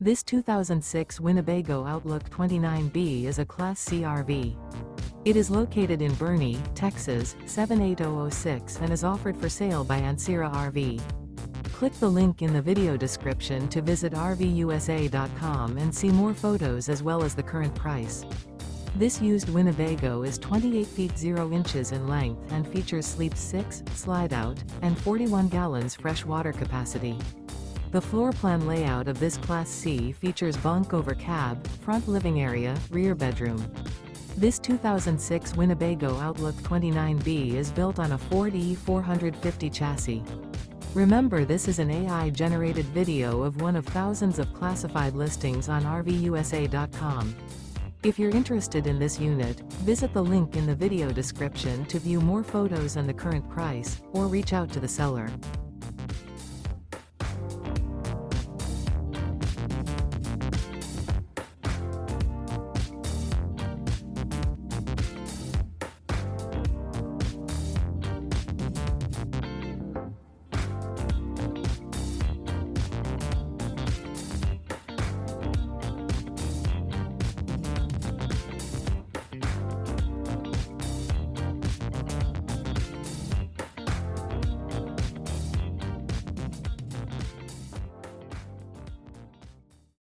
This 2006 Winnebago Outlook 29B is a Class C RV. It is located in Boerne, Texas, 78006 and is offered for sale by Ancira RV. Click the link in the video description to visit RVUSA.com and see more photos as well as the current price. This used Winnebago is 28 feet 0 inches in length and features sleep 6, slide-out, and 41 gallons fresh water capacity. The floor plan layout of this Class C features bunk over cab, front living area, rear bedroom. This 2006 Winnebago Outlook 29B is built on a Ford E450 chassis. Remember, this is an AI-generated video of one of thousands of classified listings on RVUSA.com. If you're interested in this unit, visit the link in the video description to view more photos and the current price, or reach out to the seller.